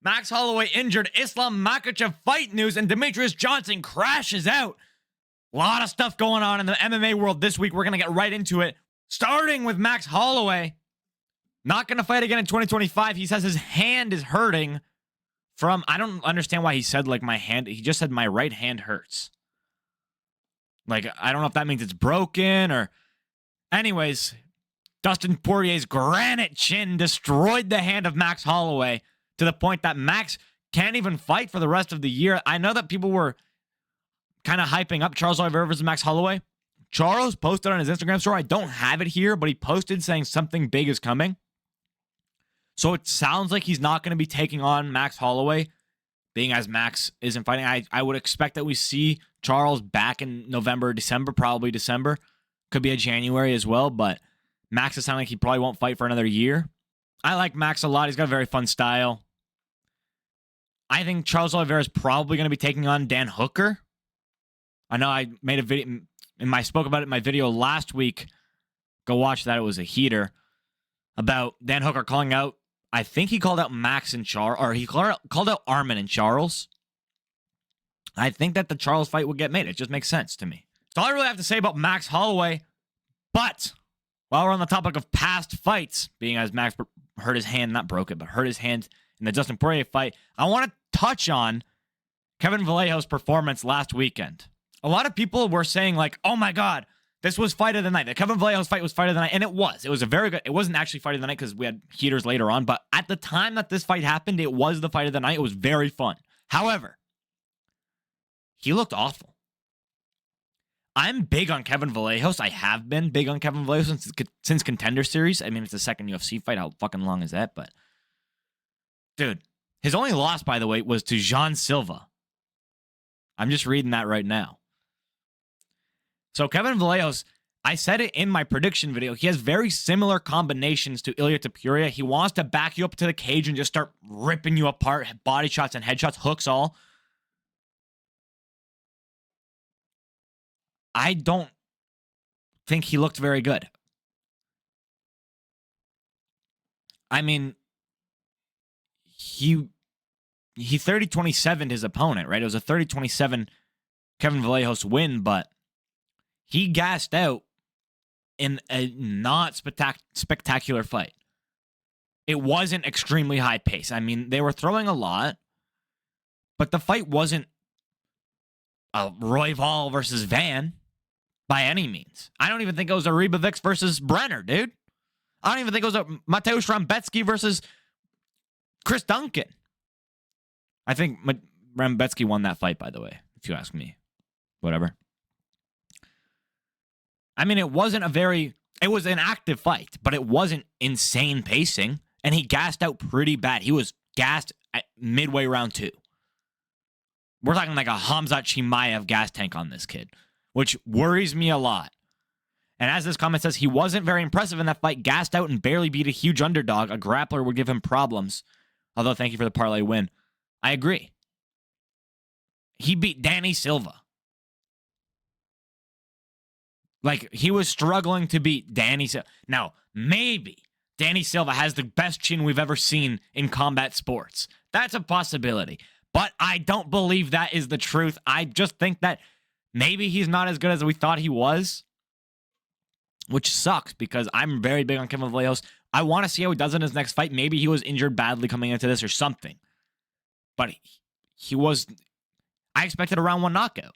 Max Holloway injured, Islam Makhachev fight news, and Demetrious Johnson crashes out. A lot of stuff going on in the MMA world this week. We're going to get right into it. Starting with Max Holloway. Not going to fight again in 2025. He says his hand is hurting from... I don't understand why he said, like, my hand... He just said my right hand hurts. Like, I don't know if that means it's broken or... Anyways, Dustin Poirier's granite chin destroyed the hand of Max Holloway to the point that Max can't even fight for the rest of the year. I know that people were kind of hyping up Charles Oliveira versus Max Holloway. Charles posted on his Instagram story. I don't have it here, but he posted saying something big is coming. So it sounds like he's not going to be taking on Max Holloway, being as Max isn't fighting. I would expect that we see Charles back in November, December, probably December. Could be a January as well, but Max is sounding like he probably won't fight for another year. I like Max a lot. He's got a very fun style. I think Charles Oliveira is probably going to be taking on Dan Hooker. I know I made a video, and I spoke about it in my video last week. Go watch that. It was a heater about Dan Hooker calling out. I think he called out Max and Charles, or he called out Armin and Charles. I think that the Charles fight would get made. It just makes sense to me. That's all I really have to say about Max Holloway. But while we're on the topic of past fights, being as Max hurt his hand, not broke it, but hurt his hand in the Dustin Poirier fight, I want to touch on Kevin Vallejos' performance last weekend. A lot of people were saying, like, oh my God, this was fight of the night. The Kevin Vallejos fight was fight of the night, and it was. It was a very good... It wasn't actually fight of the night because we had heaters later on, but at the time that this fight happened, it was the fight of the night. It was very fun. However, he looked awful. I'm big on Kevin Vallejos. I have been big on Kevin Vallejos since Contender Series. I mean, it's the second UFC fight. How fucking long is that? But, dude, his only loss, by the way, was to Jean Silva. I'm just reading that right now. So Kevin Vallejos, I said it in my prediction video, he has very similar combinations to Ilia Topuria. He wants to back you up to the cage and just start ripping you apart, body shots and headshots, hooks all. I don't think he looked very good. I mean, he 30-27'd his opponent, right? It was a 30-27 Kevin Vallejos win, but he gassed out in a not spectacular fight. It wasn't extremely high pace. I mean, they were throwing a lot, but the fight wasn't a Royval versus Van by any means. I don't even think it was a Rybovics versus Brenner, dude. I don't even think it was a Mateusz Rambecki versus Chris Duncan. I think Rambecki won that fight, by the way, if you ask me. Whatever. I mean, it was an active fight, but it wasn't insane pacing, and he gassed out pretty bad. He was gassed at midway round 2. We're talking like a Hamzat Chimaev gas tank on this kid, which worries me a lot. And as this comment says, he wasn't very impressive in that fight, gassed out and barely beat a huge underdog. A grappler would give him problems. Although, thank you for the parlay win. I agree. He beat Danny Silva. Like, he was struggling to beat Danny Silva. Now, maybe Danny Silva has the best chin we've ever seen in combat sports. That's a possibility. But I don't believe that is the truth. I just think that maybe he's not as good as we thought he was, which sucks because I'm very big on Kevin Vallejos. I want to see how he does in his next fight. Maybe he was injured badly coming into this or something. But he was... I expected a round 1 knockout.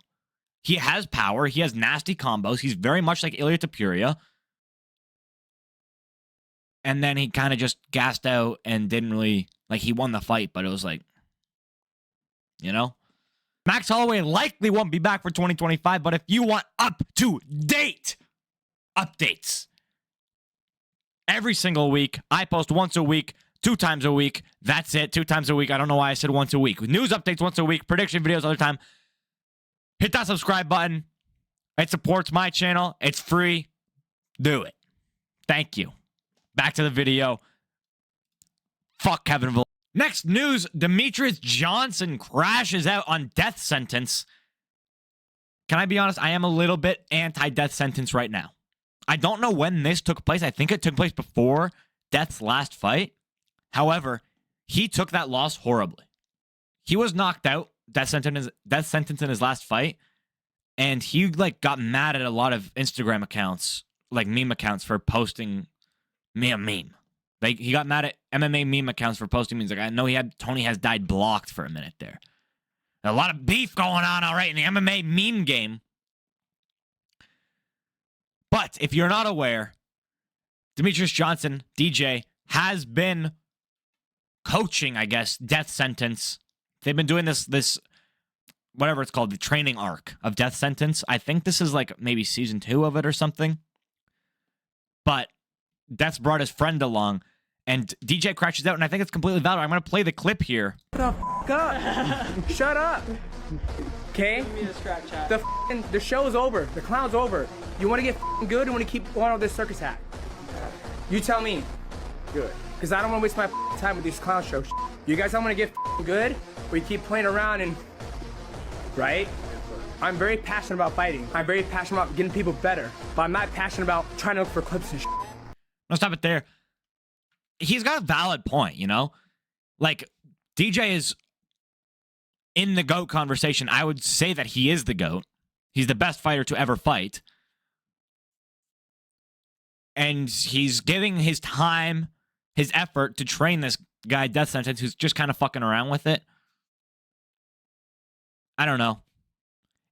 He has power. He has nasty combos. He's very much like Ilia Topuria. And then he kind of just gassed out and didn't really... Like, he won the fight, but it was like... You know? Max Holloway likely won't be back for 2025, but if you want up-to-date updates every single week, I post once a week, 2 times a week. That's it. 2 times a week. I don't know why I said once a week. News updates once a week. Prediction videos other time. Hit that subscribe button. It supports my channel. It's free. Do it. Thank you. Back to the video. Fuck Kevin Vallejos. Next news, Demetrious Johnson crashes out on death sentence. Can I be honest? I am a little bit anti-death sentence right now. I don't know when this took place. I think it took place before Death's last fight. However, he took that loss horribly. He was knocked out, death sentence in his last fight, and he like got mad at a lot of Instagram accounts, like meme accounts, for posting me a meme. Like he got mad at MMA meme accounts for posting memes. Like I know Tony has died blocked for a minute there. A lot of beef going on, all right, in the MMA meme game. But if you're not aware, Demetrious Johnson, DJ, has been coaching, I guess, death sentence. They've been doing this whatever it's called, the training arc of death sentence. I think this is like maybe season 2 of it or something. But Death's brought his friend along, and DJ crashes out, and I think it's completely valid. I'm going to play the clip here. Shut the up. Shut up. Okay? The show's over. The clown's over. You want to get good or want to keep going on with this circus hat? You tell me. Good. Because I don't want to waste my time with these clown shows. You guys don't want to get good, or you keep playing around and... Right? I'm very passionate about fighting. I'm very passionate about getting people better. But I'm not passionate about trying to look for clips and I'll stop it there. He's got a valid point, you know? Like, DJ is in the GOAT conversation. I would say that he is the GOAT. He's the best fighter to ever fight. And he's giving his time, his effort to train this guy, Death Sentence, who's just kind of fucking around with it. I don't know.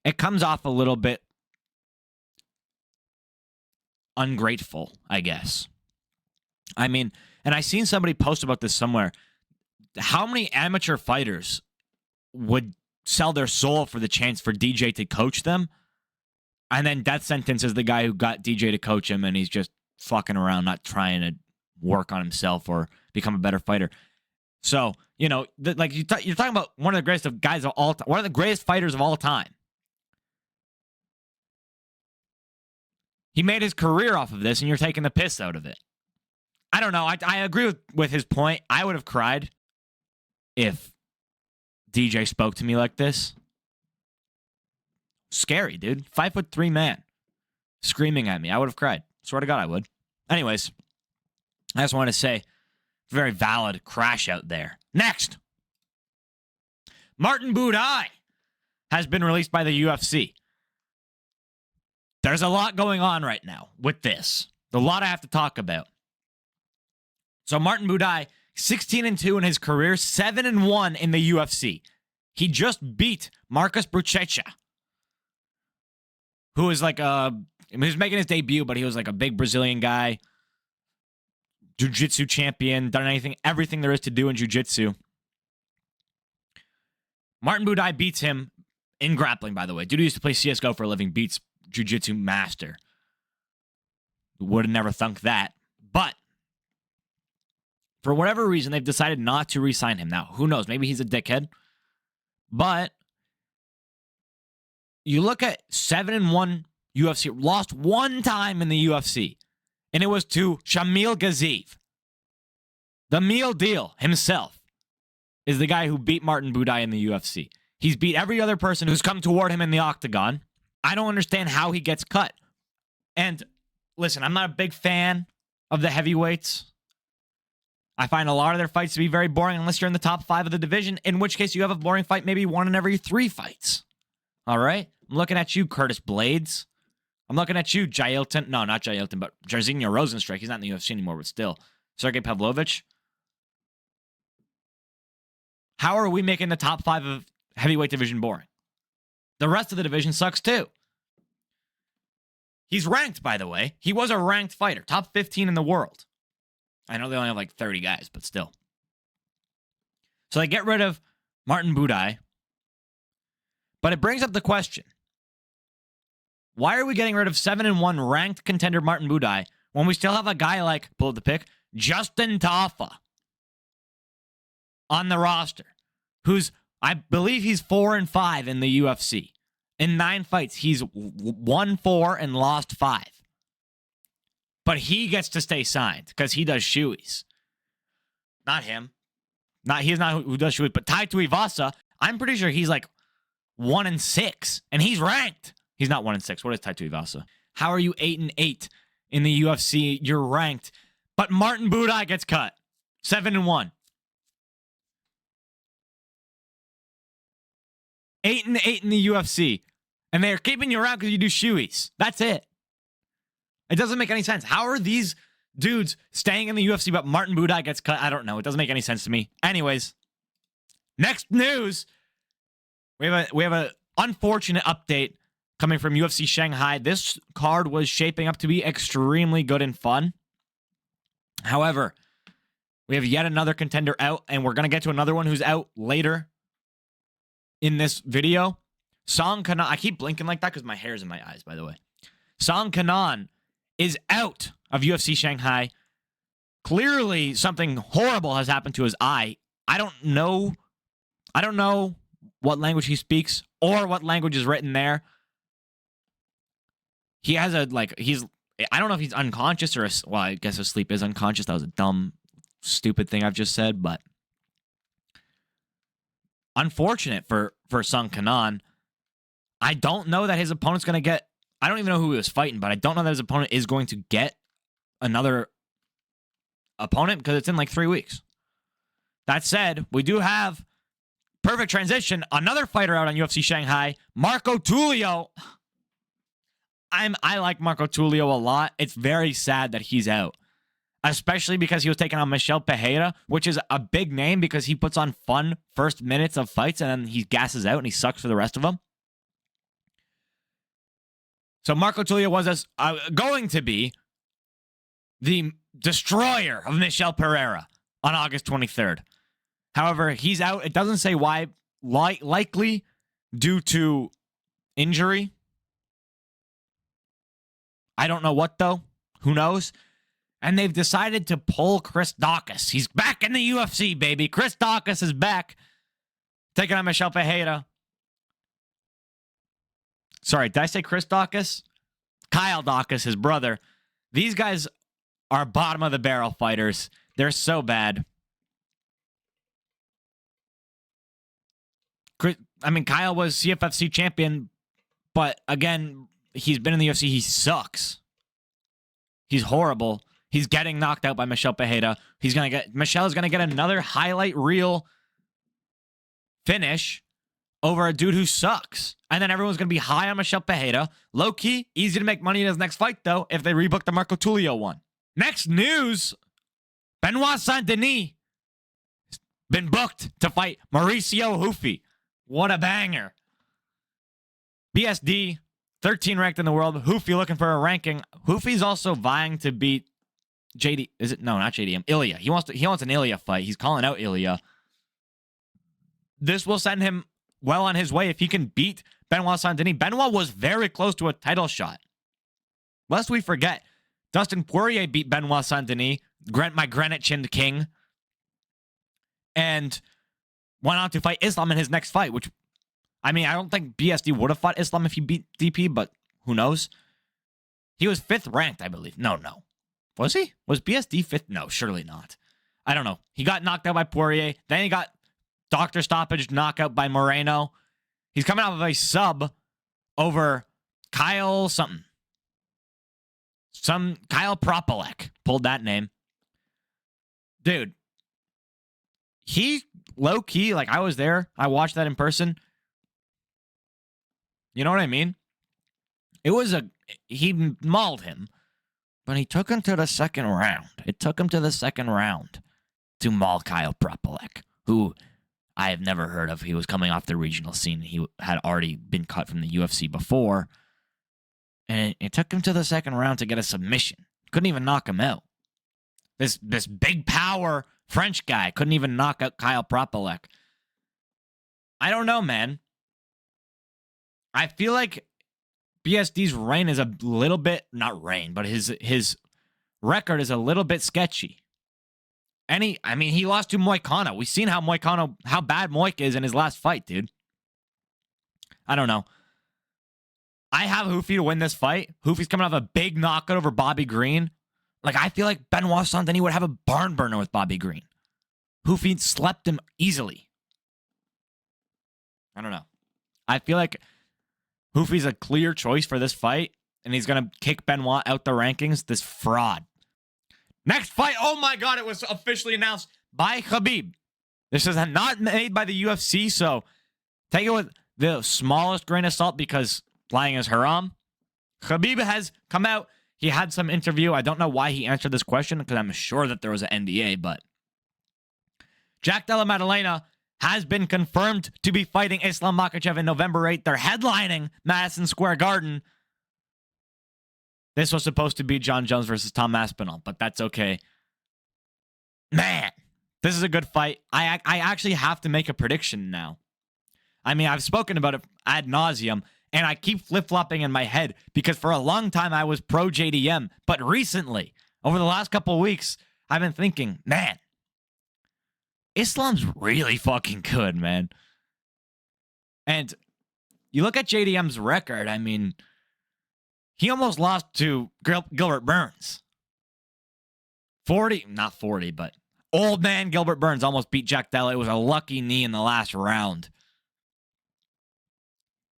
It comes off a little bit ungrateful, I guess. I mean, and I seen somebody post about this somewhere. How many amateur fighters would sell their soul for the chance for DJ to coach them? And then Death Sentence is the guy who got DJ to coach him, and he's just fucking around, not trying to work on himself or become a better fighter. So, you know, like you're talking about one of the greatest of guys of all time, one of the greatest fighters of all time. He made his career off of this, and you're taking the piss out of it. I don't know. I agree with his point. I would have cried if DJ spoke to me like this. Scary, dude. 5'3" man screaming at me. I would have cried. Swear to God, I would. Anyways, I just want to say, very valid crash out there. Next, Martin Buday has been released by the UFC. There's a lot going on right now with this. A lot I have to talk about. So Martin Buday, 16-2 in his career, 7-1 in the UFC. He just beat Marcus Bruchecha, who is like he was making his debut, but he was like a big Brazilian guy, jiu-jitsu champion, done everything there is to do in jiu-jitsu. Martin Buday beats him in grappling, by the way. Dude who used to play CSGO for a living beats jiu-jitsu master. Would have never thunk that. But for whatever reason, they've decided not to re-sign him. Now, who knows? Maybe he's a dickhead. But you look at 7-1 UFC, lost one time in the UFC, and it was to Shamil Gaziev. The meal deal himself is the guy who beat Martin Buday in the UFC. He's beat every other person who's come toward him in the octagon. I don't understand how he gets cut. And listen, I'm not a big fan of the heavyweights. I find a lot of their fights to be very boring unless you're in the top 5 of the division, in which case you have a boring fight maybe 1 in every 3 fights. All right? I'm looking at you, Curtis Blades. I'm looking at you, Jailton. No, not Jailton, but Jairzinho Rozenstruik. He's not in the UFC anymore, but still. Sergey Pavlovich. How are we making the top 5 of heavyweight division boring? The rest of the division sucks too. He's ranked, by the way. He was a ranked fighter. Top 15 in the world. I know they only have like 30 guys, but still. So they get rid of Martin Buday. But it brings up the question. Why are we getting rid of 7-1 ranked contender Martin Buday when we still have a guy like, pull up the pick, Justin Tafa on the roster, who's, I believe he's 4-5 in the UFC. In 9 fights, he's won 4 and lost 5. But he gets to stay signed because he does shoeies. Not him. He's not who does shoeies, but Tai Tuivasa, I'm pretty sure he's like 1-6, and he's ranked. He's not 1-6. What is Tai Tuivasa? How are you 8-8 in the UFC? You're ranked. But Martin Buday gets cut. 7-1. 8-8 in the UFC. And they're keeping you around because you do shoeies. That's it. It doesn't make any sense. How are these dudes staying in the UFC, but Martin Buday gets cut? I don't know. It doesn't make any sense to me. Anyways, next news. We have a unfortunate update coming from UFC Shanghai. This card was shaping up to be extremely good and fun. However, we have yet another contender out, and we're going to get to another one who's out later in this video. Song Kenan, I keep blinking like that because my hair's in my eyes, by the way. Song Kenan is out of UFC Shanghai. Clearly, something horrible has happened to his eye. I don't know what language he speaks or what language is written there. He has I don't know if he's unconscious or, well, I guess asleep is unconscious. That was a dumb, stupid thing I've just said, but unfortunate for Song Kenan. I don't know that his opponent's going to get, I don't even know who he was fighting, but I don't know that his opponent is going to get another opponent because it's in like 3 weeks. That said, we do have, perfect transition, another fighter out on UFC Shanghai, Marco Tulio. I like Marco Tulio a lot. It's very sad that he's out, especially because he was taking on Michel Pereira, which is a big name because he puts on fun first minutes of fights and then he gasses out and he sucks for the rest of them. So Marco Tulio was going to be the destroyer of Michel Pereira on August 23rd. However, he's out. It doesn't say why. Likely due to injury. I don't know what, though. Who knows? And they've decided to pull Chris Daukaus. He's back in the UFC, baby. Chris Daukaus is back. Taking on Michel Pereira. Sorry, did I say Chris Daukaus? Kyle Daukaus, his brother. These guys are bottom of the barrel fighters. They're so bad. Kyle was CFFC champion, but again, he's been in the UFC. He sucks. He's horrible. He's getting knocked out by Michel Pereira. Michel is gonna get another highlight reel finish over a dude who sucks. And then everyone's going to be high on Michel Pereira. Low-key, easy to make money in his next fight, though, if they rebook the Marco Tulio one. Next news, Benoit Saint-Denis been booked to fight Mauricio Hufi. What a banger. BSD, 13 ranked in the world. Hufi looking for a ranking. Hufi's also vying to beat JD. Is it? No, not JDM. Ilya. He wants an Ilya fight. He's calling out Ilya. This will send him well on his way if he can beat Benoit Saint-Denis. Benoit was very close to a title shot. Lest we forget, Dustin Poirier beat Benoit Saint-Denis, my granite-chinned king, and went on to fight Islam in his next fight, which, I don't think BSD would have fought Islam if he beat DP, but who knows? He was 5th ranked, I believe. No. Was he? Was BSD 5th? No, surely not. I don't know. He got knocked out by Poirier. Then he got doctor stoppage knockout by Moreno. He's coming off of a sub over Kyle something. Kyle Propolek pulled that name. Dude, he low-key, I was there. I watched that in person. You know what I mean? He mauled him, but he took him to the second round. It took him to the second round to maul Kyle Propolek, who I have never heard of. He was coming off the regional scene. He had already been cut from the UFC before. And it took him to the second round to get a submission. Couldn't even knock him out. This big power French guy couldn't even knock out Kyle Propolek. I don't know, man. I feel like BSD's reign is a little bit, not reign, but his record is a little bit sketchy. He lost to Moicano. We've seen how bad Moik is in his last fight, dude. I don't know. I have Hufi to win this fight. Hufi's coming off a big knockout over Bobby Green. I feel like Benoit Saint-Denis would have a barn burner with Bobby Green. Hufi slept him easily. I don't know. I feel like Hufi's a clear choice for this fight, and he's going to kick Benoit out the rankings. This fraud. Next fight, oh my God, it was officially announced by Khabib. This is not made by the UFC, so take it with the smallest grain of salt because lying is haram. Khabib has come out. He had some interview. I don't know why he answered this question because I'm sure that there was an NDA, but Jack Della Maddalena has been confirmed to be fighting Islam Makhachev in November 8th. They're headlining Madison Square Garden. This was supposed to be John Jones versus Tom Aspinall, but that's okay. Man, this is a good fight. I actually have to make a prediction now. I mean, I've spoken about it ad nauseum, and I keep flip-flopping in my head because for a long time I was pro JDM, but recently, over the last couple of weeks, I've been thinking, man, Islam's really fucking good, man. And you look at JDM's record, I mean, he almost lost to Gilbert Burns. 40, not 40, but old man Gilbert Burns almost beat Jack Della. It was a lucky knee in the last round.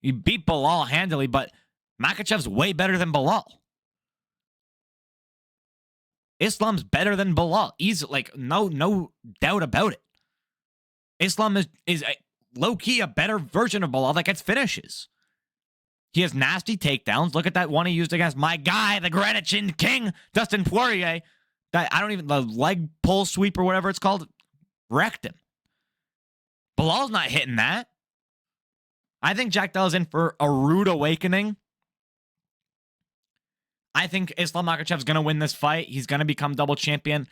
He beat Belal handily, but Makhachev's way better than Belal. Islam's better than Belal. Easy, like no doubt about it. Islam is a, low-key a better version of Belal that gets finishes. He has nasty takedowns. Look at that one he used against my guy, the Greenwich King, Dustin Poirier. That the leg pull sweep or whatever it's called, wrecked him. Belal's not hitting that. I think Jack Della's in for a rude awakening. I think Islam Makhachev's going to win this fight. He's going to become double champion.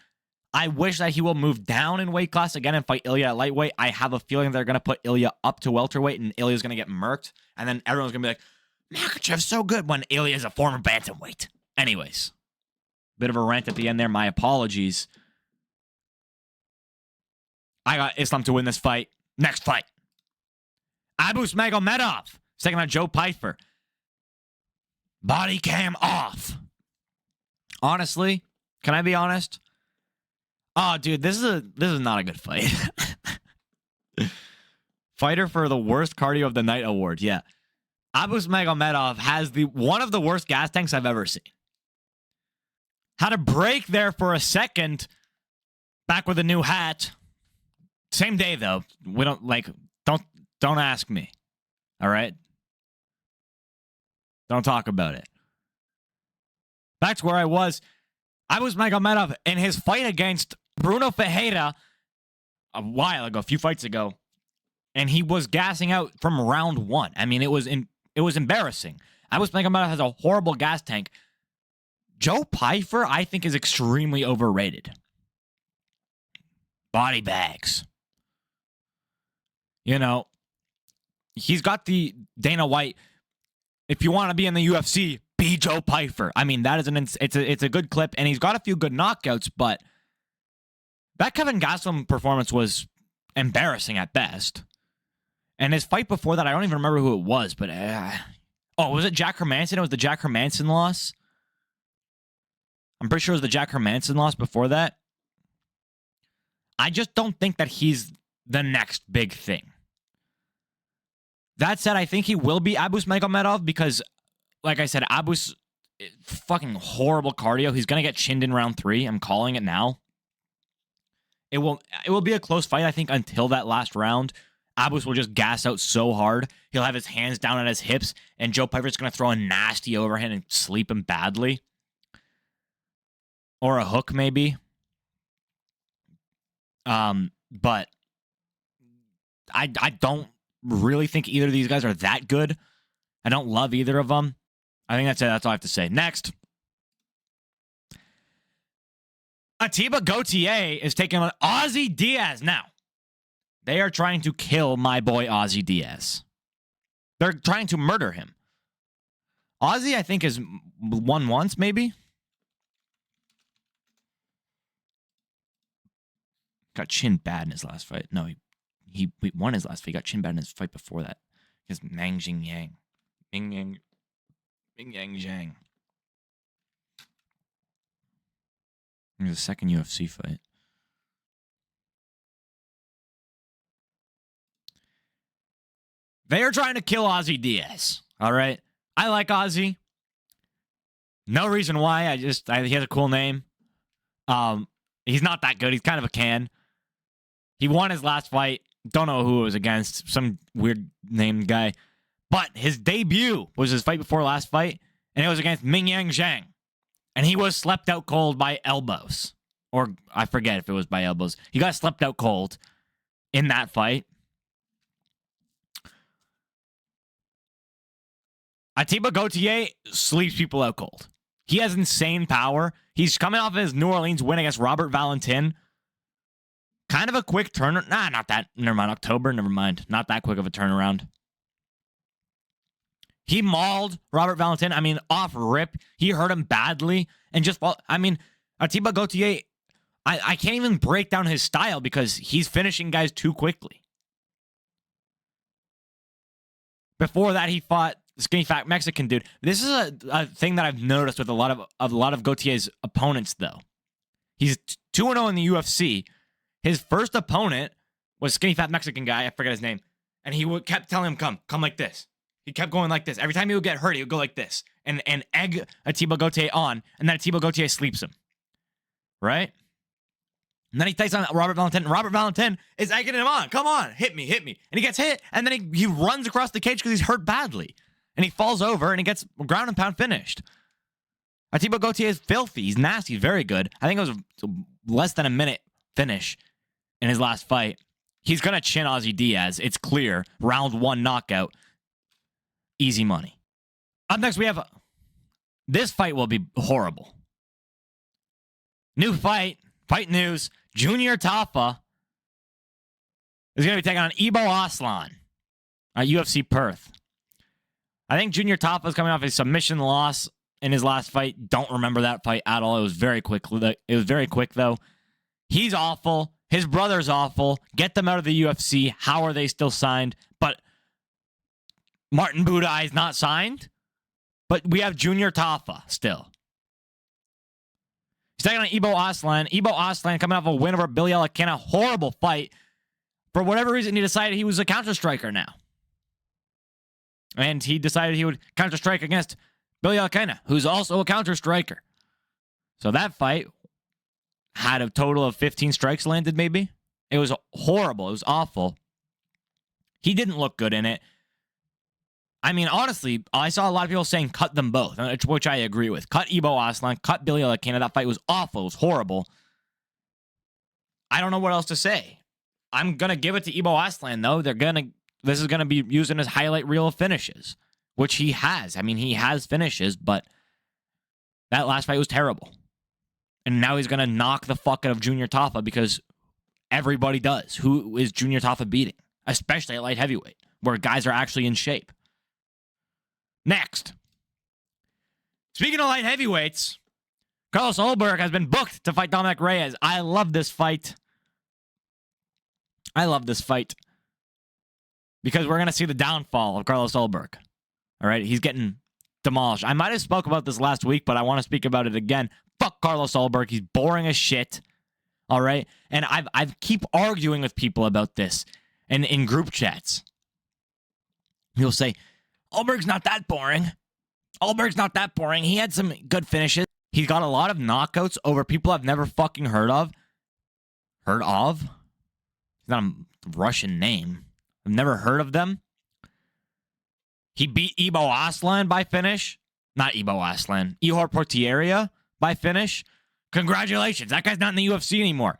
I wish that he will move down in weight class again and fight Ilya at lightweight. I have a feeling they're going to put Ilya up to welterweight and Ilya's going to get murked. And then everyone's going to be like, Makhachev's so good when Ilya's a former bantamweight. Anyways, bit of a rant at the end there. My apologies. I got Islam to win this fight. Next fight. Abus Magomedov, second on Joe Pyfer. Body cam off. Honestly, can I be honest? Oh, dude, this is not a good fight. Fighter for the worst cardio of the night award. Yeah. Abus Magomedov has one of the worst gas tanks I've ever seen. Had a break there for a second. Back with a new hat. Same day though. We don't ask me. All right? Don't talk about it. Back to where I was. Magomedov in his fight against Bruno Ferreira a few fights ago, and he was gassing out from round one. I mean, it was embarrassing. Magomedov has a horrible gas tank. Joe Pyfer, I think, is extremely overrated. Body bags. You know, he's got the Dana White, if you want to be in the UFC, be Joe Pyfer. I mean, that is it's a good clip, and he's got a few good knockouts, but that Kevin Gastelum performance was embarrassing at best. And his fight before that, I don't even remember who it was, but was it Jack Hermanson? It was the Jack Hermanson loss. I'm pretty sure it was the Jack Hermanson loss before that. I just don't think that he's the next big thing. That said, I think he will be Abus Magomedov because, like I said, Abus, fucking horrible cardio. He's going to get chinned in round 3. I'm calling it now. It will be a close fight, I think, until that last round. Abus will just gas out so hard. He'll have his hands down at his hips, and Joe Piper's going to throw a nasty overhand and sleep him badly. Or a hook, maybe. But I don't really think either of these guys are that good. I don't love either of them. I think that's it. That's all I have to say. Next. Atiba Gautier is taking on Ozzy Diaz. Now, they are trying to kill my boy Ozzy Diaz. They're trying to murder him. Ozzy, I think, has won once, maybe. Got chin bad in his last fight. No, he won his last fight. He got chin bad in his fight before that. Against Ming Yang Zhang. It was a second UFC fight. They are trying to kill Ozzy Diaz. All right. I like Ozzy. No reason why. He has a cool name. He's not that good. He's kind of a can. He won his last fight. Don't know who it was against. Some weird named guy. But his debut was his fight before last fight, and it was against Mingyang Zhang. And he was slept out cold by elbows. Or I forget if it was by elbows. He got slept out cold in that fight. Atiba Gauthier sleeps people out cold. He has insane power. He's coming off of his New Orleans win against Robert Valentin. Kind of a quick turn. Nah, not that. Never mind. October. Never mind. Not that quick of a turnaround. He mauled Robert Valentin. I mean, off rip. He hurt him badly. And just, I mean, Atiba Gauthier, I can't even break down his style because he's finishing guys too quickly. Before that, he fought skinny fat Mexican dude. This is a thing that I've noticed with a lot of Gauthier's opponents, though. He's 2-0 in the UFC. His first opponent was skinny fat Mexican guy. I forget his name. And he kept telling him, come like this. He kept going like this. Every time he would get hurt, he would go like this and egg Atiba Gauthier on, and then Atiba Gauthier sleeps him. Right? And then he takes on Robert Valentin, and Robert Valentin is egging him on. Come on, hit me. And he gets hit, and then he runs across the cage because he's hurt badly. And he falls over, and he gets ground and pound finished. Atiba Gauthier is filthy. He's nasty. He's very good. I think it was less than a minute finish in his last fight. He's going to chin Ozzy Diaz. It's clear. Round 1 knockout. Easy money. Up next, we have... This fight will be horrible. New fight. Fight news. Junior Tafa is going to be taking on Ibo Aslan at UFC Perth. I think Junior Tafa is coming off a submission loss in his last fight. Don't remember that fight at all. It was very quick. It was very quick, though. He's awful. His brother's awful. Get them out of the UFC. How are they still signed? But Martin Buday is not signed. But we have Junior Tafa still. He's taking on Ibo Aslan. Ibo Aslan coming off a win over Billy Alakena. Horrible fight. For whatever reason, he decided he was a counter-striker now. And he decided he would counter-strike against Billy Alakena, who's also a counter-striker. So that fight had a total of 15 strikes landed, maybe. It was horrible. It was awful. He didn't look good in it. I mean, honestly, I saw a lot of people saying cut them both, which I agree with. Cut Ibo Aslan, cut Billy Alakena. That fight was awful. It was horrible. I don't know what else to say. I'm going to give it to Ibo Aslan, though. This is going to be used in his highlight reel of finishes, which he has. I mean, he has finishes, but that last fight was terrible. And now he's going to knock the fuck out of Junior Tafa because everybody does. Who is Junior Tafa beating? Especially at light heavyweight, where guys are actually in shape. Next. Speaking of light heavyweights, Carlos Ulberg has been booked to fight Dominic Reyes. I love this fight. Because we're going to see the downfall of Carlos Ulberg. All right? He's getting demolished. I might have spoke about this last week, but I want to speak about it again. Fuck Carlos Ulberg. He's boring as shit. All right? And I keep arguing with people about this and in group chats. People say, Ulberg's not that boring. He had some good finishes. He's got a lot of knockouts over people I've never fucking heard of. Heard of? It's not a Russian name. I've never heard of them. He beat Ibo Aslan by finish. Not Ibo Aslan. Ihor Portieria by finish. Congratulations. That guy's not in the UFC anymore.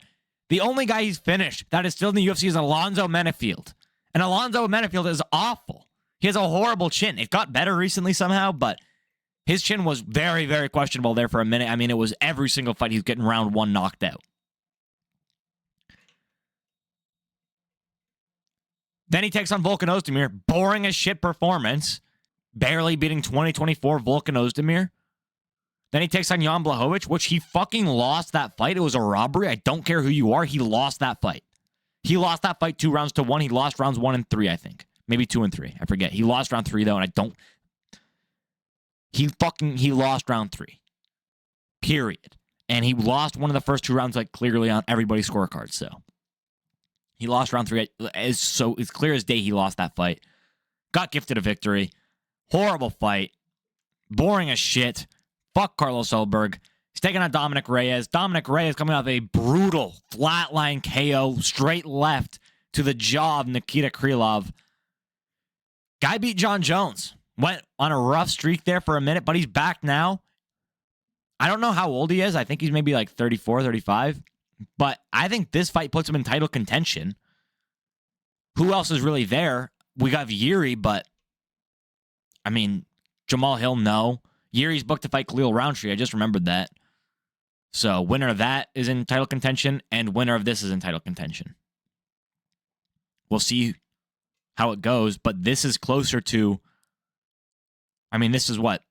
The only guy he's finished that is still in the UFC is Alonzo Menefield. And Alonzo Menefield is awful. He has a horrible chin. It got better recently somehow, but his chin was very, very questionable there for a minute. I mean, it was every single fight he's getting round 1 knocked out. Then he takes on Volkan Ozdemir. Boring as shit performance. Barely beating 2024 Volkan Ozdemir. Then he takes on Jan Blachowicz, which he fucking lost that fight. It was a robbery. I don't care who you are. He lost that fight. He lost that fight 2-1. He lost rounds 1 and 3, I think. Maybe 2 and 3. I forget. He lost round 3, though, and I don't... He lost round 3. Period. And he lost one of the first 2 rounds, like, clearly on everybody's scorecard, so... He lost round 3. It's clear as day he lost that fight. Got gifted a victory. Horrible fight. Boring as shit. Fuck Carlos Ulberg. He's taking on Dominic Reyes. Dominic Reyes coming off a brutal flatline KO, straight left to the jaw of Nikita Krylov. Guy beat John Jones. Went on a rough streak there for a minute, but he's back now. I don't know how old he is. I think he's maybe like 34, 35. But I think this fight puts him in title contention. Who else is really there? We got Yuri, but I mean, Jamal Hill, no. Yuri's booked to fight Khalil Roundtree. I just remembered that. So winner of that is in title contention, and winner of this is in title contention. We'll see how it goes, but this is closer to, I mean, this is what?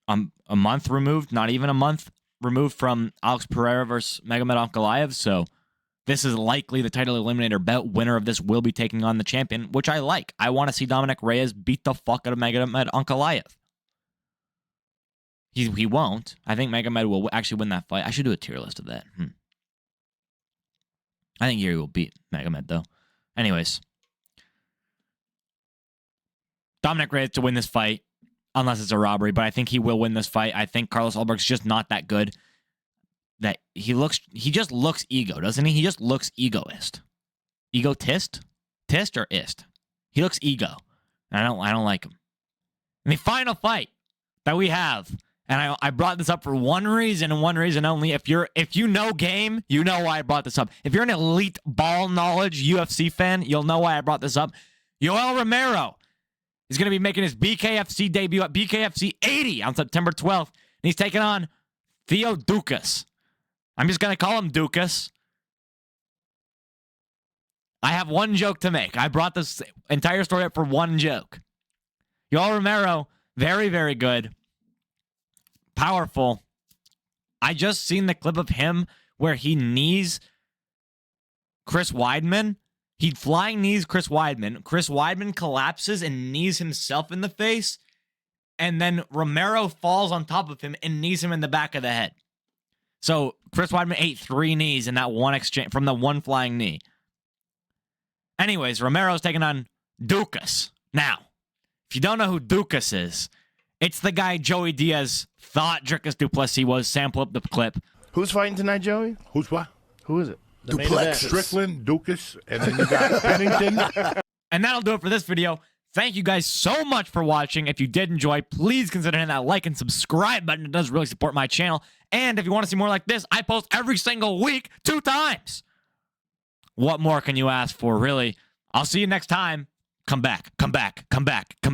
A month removed? Not even a month removed from Alex Pereira versus Magomed Ankalaev, so this is likely the title eliminator bout. Winner of this will be taking on the champion, which I like. I want to see Dominic Reyes beat the fuck out of Magomed Ankalaev. He won't. I think Magomed will actually win that fight. I should do a tier list of that. I think Yuri will beat Magomed, though. Anyways. Dominic Reyes to win this fight, unless it's a robbery, but I think he will win this fight. I think Carlos Ulberg's just not that good. That he just looks ego, doesn't he? He just looks egoist. Egotist? Tist or ist? He looks ego. And I don't like him. And the final fight that we have, and I brought this up for one reason and one reason only. If you know game, you know why I brought this up. If you're an elite ball knowledge UFC fan, you'll know why I brought this up. Yoel Romero is going to be making his BKFC debut at BKFC 80 on September 12th. And he's taking on Theo Dukas. I'm just going to call him Dukas. I have one joke to make. I brought this entire story up for one joke. Yoel Romero, very, very good. Powerful. I just seen the clip of him where he knees Chris Weidman. He flying knees Chris Weidman. Chris Weidman collapses and knees himself in the face. And then Romero falls on top of him and knees him in the back of the head. So Chris Weidman ate 3 knees in that one exchange from the one flying knee. Anyways, Romero's taking on Dukas. Now, if you don't know who Dukas is, it's the guy Joey Diaz thought Dricus du Plessis was. Sample up the clip. Who's fighting tonight, Joey? Who's what? Who is it? Duplex. Strickland, Dukas, and then you got Pennington. And that'll do it for this video. Thank you guys so much for watching. If you did enjoy, please consider hitting that like and subscribe button. It does really support my channel. And if you want to see more like this, I post every single week 2 times. What more can you ask for, really? I'll see you next time. Come back, come back, come back, come back.